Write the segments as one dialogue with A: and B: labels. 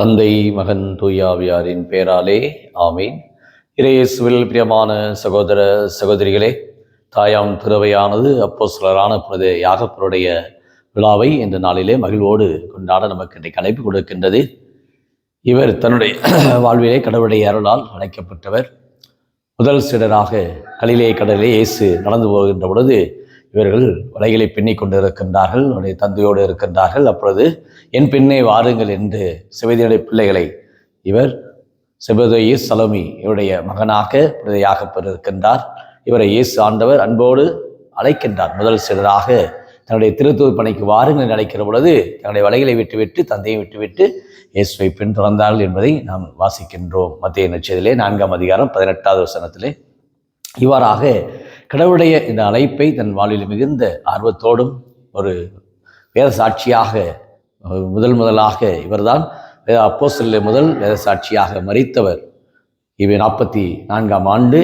A: தந்தை மகன் தூயாவியாரின் பேராலே ஆமீன். இறையேசுவில் பிரியமான சகோதர சகோதரிகளே, தாயாம் திருவையானது அப்போஸ்தலரான புனித யாகப்பருடைய விழாவை இந்த நாளிலே மகிழ்வோடு கொண்டாட நமக்கு இன்றைக்கு அழைப்பு கொடுக்கின்றது. இவர் தன்னுடைய வாழ்விலே கடவுளுடைய அருளால் அழைக்கப்பட்டவர். முதல் சீடராக கலிலே கடலிலே இயேசு நடந்து போகின்ற பொழுது இவர்கள் வலைகளை பின்னிக் கொண்டு இருக்கின்றார்கள், அவருடைய தந்தையோடு இருக்கின்றார்கள். அப்பொழுது என் பின்னே வாருங்கள் என்று செபதேயுடைய பிள்ளைகளை இவர் செபதேயு சலோமி இவருடைய மகனாக யாகப்பர் இருக்கின்றார். இவரை இயேசு ஆண்டவர் அன்போடு அழைக்கின்றார். முதல் சீடராக தன்னுடைய திருத்தூது பணிக்கு வாருங்கள் என்று அழைக்கிற பொழுது தன்னுடைய வலைகளை விட்டுவிட்டு தந்தையை விட்டுவிட்டு இயேசுவை பின்தொடர்ந்தார்கள் என்பதை நாம் வாசிக்கின்றோம். மத்தேயு நற்செய்தியிலே 4ஆம் அதிகாரம் 18வது வசனத்திலே. இவ்வாறாக கடவுளுடைய இந்த அழைப்பை தன் வாழ்வில் மிகுந்த ஆர்வத்தோடும் ஒரு வேத சாட்சியாக முதலாக இவர்தான் அப்போஸ்தலர் முதல் வேத சாட்சியாக மரித்தவர். இவர் 44ஆம் ஆண்டு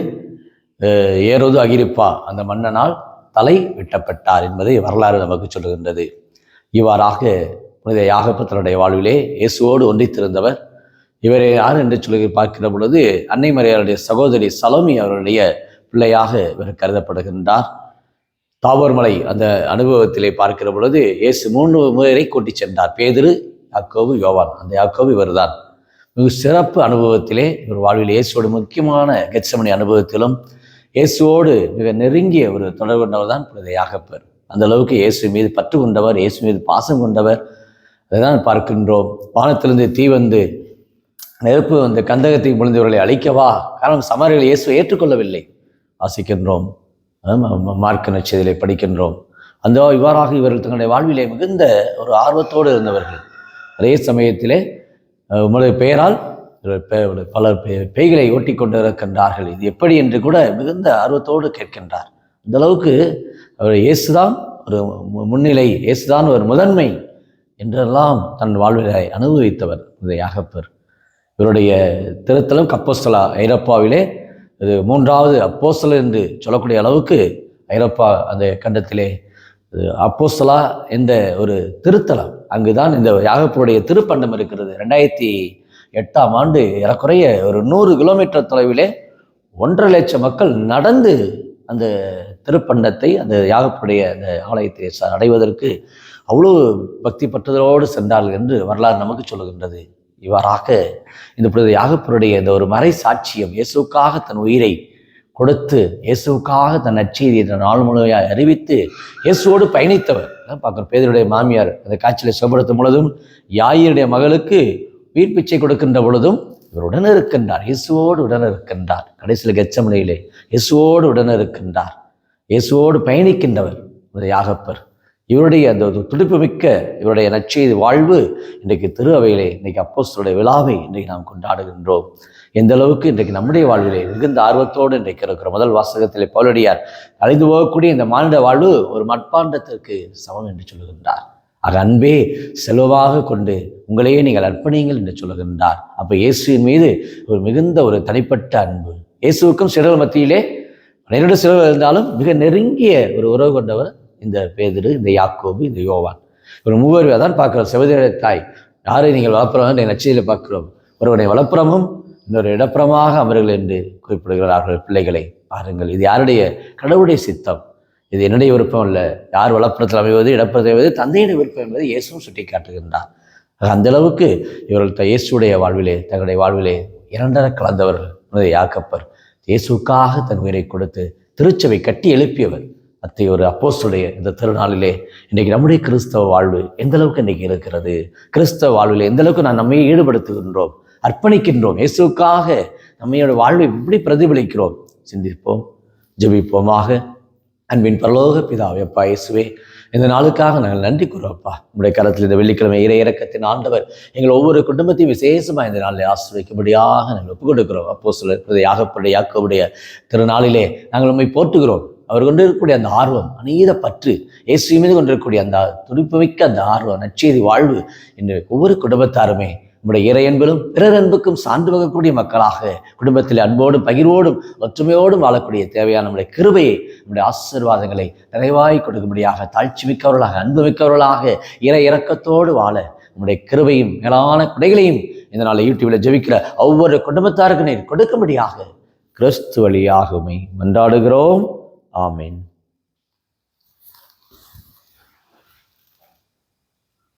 A: ஏரோது அகிரிப்பா அந்த மன்னனால் தலை வெட்டப்பட்டார் என்பதை வரலாறு நமக்கு சொல்லுகின்றது. இவ்வாறாக புனித யாகப்பர் தன்னுடைய வாழ்விலே இயேசுவோடு ஒன்றித்திருந்தவர். இவரை யார் என்று சொல்லி பார்க்கிற பொழுது அன்னை மரியாளுடைய சகோதரி சலோமி அவருடைய பிள்ளையாக இவர் கருதப்படுகின்றார். தாபோர் மலை அந்த அனுபவத்திலே பார்க்கிற பொழுது இயேசு 3 முறை கூட்டி சென்றார். பேதுரு, யாக்கோபு, யோவான். அந்த யாக்கோபு இவர்தான். மிக சிறப்பு அனுபவத்திலே இவர் வாழ்வில் இயேசுவோடு முக்கியமான கெத்செமனி அனுபவத்திலும் இயேசுவோடு மிக நெருங்கிய ஒரு தொடர்பு கொண்டவர் தான் புனித யாகப்பர். அந்த அளவுக்கு இயேசு மீது பற்று கொண்டவர், இயேசு மீது பாசம் கொண்டவர். அதைதான் பார்க்கின்றோம். வானத்திலிருந்து தீ வந்து நெருப்பு வந்து கந்தகத்தை முழுந்தவர்களை அழிக்கவா? காரணம் சமாரியர்கள் இயேசுவை ஏற்றுக்கொள்ளவில்லை. வாசிக்கின்றோம், மார்க்கு நற்செய்தியிலே படிக்கின்றோம். அந்த இவ்வாறாக இவர்கள் தங்களுடைய வாழ்விலே மிகுந்த ஒரு ஆர்வத்தோடு இருந்தவர்கள். அதே சமயத்திலே உங்களுடைய பெயரால் பலர் பேய்களை ஓட்டி கொண்டு இருக்கின்றார்கள், இது எப்படி என்று கூட மிகுந்த ஆர்வத்தோடு கேட்கின்றார். அந்த அளவுக்கு அவர் இயேசுதான் ஒரு முன்னிலை, இயேசுதான் ஒரு முதன்மை என்றெல்லாம் தன் வாழ்விலை அனுபவித்தவர் இந்த யாகப்பர். இவருடைய திருத்தலம் அப்போஸ்தலா ஐரோப்பாவிலே இது 3வது அப்போஸ்தலர் என்று சொல்லக்கூடிய அளவுக்கு ஐரோப்பா அந்த கண்டத்திலே அப்போஸ்தலா என்ற ஒரு திருத்தலம், அங்குதான் இந்த யாகப்பருடைய திருப்பண்டம் இருக்கிறது. 2008ஆம் ஆண்டு ஏறக்குறைய ஒரு 100 கிலோமீட்டர் தொலைவிலே 1.5 லட்சம் மக்கள் நடந்து அந்த திருப்பண்டத்தை, அந்த யாகப்பருடைய அந்த ஆலயத்தை அடைவதற்கு அவ்வளோ பக்தி பற்றுதலோடு சென்றார்கள் என்று வரலாறு நமக்கு சொல்லுகின்றது. இவ்வாறாக இந்த புனித யாகப்பருடைய இந்த ஒரு மறை சாட்சியம், இயேசுக்காக தன் உயிரை கொடுத்து இயேசுக்காக தன் நற்செய்தியை நாள் முழுமையாக அறிவித்து இயேசுவோடு பயணித்தவர். பார்க்குறோம், பேதுருடைய மாமியார் அந்த காட்சியை சுகப்படுத்தும் பொழுதும், யாயினுடைய மகளுக்கு உயிர் பிச்சை கொடுக்கின்ற பொழுதும் இவர் இருக்கின்றார், இயேசுவோடு இருக்கின்றார். கடைசியில் கெத்செமனியிலே இயேசுவோடு இருக்கின்றார், இயேசுவோடு பயணிக்கின்றவர் இந்த யாகப்பர். இவருடைய அந்த துடிப்பு மிக்க இவருடைய நற்செய்தி வாழ்வு இன்றைக்கு திரு அவையிலே, இன்றைக்கு அப்போஸ்தலருடைய விழாவை இன்றைக்கு நாம் கொண்டாடுகின்றோம். எந்த அளவுக்கு இன்றைக்கு நம்முடைய வாழ்விலே மிகுந்த ஆர்வத்தோடு இன்றைக்கு இருக்கிற முதல் வாசகத்திலே பவுலடியார் அழிந்து போகக்கூடிய இந்த மானிட வாழ்வு ஒரு மட்பாண்டத்திற்கு சமம் என்று சொல்லுகின்றார். ஆக அன்பே செல்வமாக கொண்டு உங்களையே நீங்கள் அர்ப்பணியுங்கள் என்று சொல்லுகின்றார். அப்போ இயேசுவின் மீது ஒரு மிகுந்த ஒரு தனிப்பட்ட அன்பு. இயேசுவுக்கும் சிலர் மத்தியிலே 12 சிலர் இருந்தாலும் மிக நெருங்கிய ஒரு உறவு கொண்டவர் இந்த பேதுரு, இந்த யாக்கோபு, இந்த யோவான். ஒரு 3 பேர் தான் பார்க்கிறோம். செபதேயுடைய தாய் யாரை நீங்கள் வளப்புறம் நற்செய்தியில் பார்க்கிறோம். ஒருவனை வளப்புறமும் இன்னொரு இடப்புறமாக அமர்கள் என்று குறிப்பிடுகிறார்கள். பிள்ளைகளை பாருங்கள், இது யாருடைய? கடவுளுடைய சித்தம். இது என்னுடைய விருப்பம் இல்லை. யார் வளப்புறத்தில் அமைவது இடப்புறத்தில் அமைவது தந்தையுடைய விருப்பம் என்பதை இயேசுவும் சுட்டி காட்டுகின்றார். அந்த அளவுக்கு இவர்கள் இயேசுடைய வாழ்விலே, தங்களுடைய வாழ்விலே 2 கலந்தவர்கள் யாகப்பர். இயேசுக்காக தன் உயிரை கொடுத்து திருச்சபை கட்டி எழுப்பியவர். அத்தகைய ஒரு அப்போஸ்தலருடைய இந்த திருநாளிலே இன்றைக்கு நம்முடைய கிறிஸ்தவ வாழ்வு எந்த அளவுக்கு இன்றைக்கு இருக்கிறது? கிறிஸ்தவ வாழ்வில் எந்த அளவுக்கு நான் நம்மை ஈடுபடுத்துகின்றோம், அர்ப்பணிக்கின்றோம், இயேசுக்காக நம்மையோட வாழ்வை எப்படி பிரதிபலிக்கிறோம்? சிந்திப்போம், ஜெபிப்போமாக. அன்பின் பரலோக பிதாவே, அப்பா இயேசுவே, இந்த நாளுக்காக நாங்கள் நன்றி கூறுவோம்ப்பா. உங்களுடைய காலத்தில் இந்த வெள்ளிக்கிழமை இறை இறக்கத்தின் ஆண்டவர் எங்கள் ஒவ்வொரு குடும்பத்தையும் விசேஷமாக இந்த நாளில் ஆசிர்வதிக்கும்படியாக நாங்கள் ஒப்புக் கொடுக்கிறோம். அப்போஸ்தலர் யாகப்பருடைய யாக்கோபுடைய திருநாளிலே நாங்கள் உண்மை போற்றுகிறோம். அவர் கொண்டிருக்கக்கூடிய அந்த ஆர்வம், அநீத பற்று, இயேசு மீது கொண்டிருக்கக்கூடிய அந்த துடிப்புமிக்க அந்த ஆர்வம், நற்செய்தி வாழ்வு இன்று ஒவ்வொரு குடும்பத்தாருமே நம்முடைய இறை அன்பிலும் பிறர் அன்புக்கும் சான்று வகக்கூடிய மக்களாக குடும்பத்தில் அன்போடும் பகிர்வோடும் ஒற்றுமையோடும் வாழக்கூடிய தேவையான நம்முடைய கிருபையை, நம்முடைய ஆசீர்வாதங்களை நிறைவாய் கொடுக்கும்படியாக தாழ்ச்சி மிக்கவர்களாக, அன்பு மிக்கவர்களாக, இறை இரக்கத்தோடு வாழ நம்முடைய கிருபையும் மேலான குடைகளையும் இந்த நாள் யூடியூப்ல ஜெபிக்கிற ஒவ்வொரு குடும்பத்தாருக்கு நீர் கொடுக்கும்படியாக கிறிஸ்து வழியாகவே மன்றாடுகிறோம். ஆமீன்.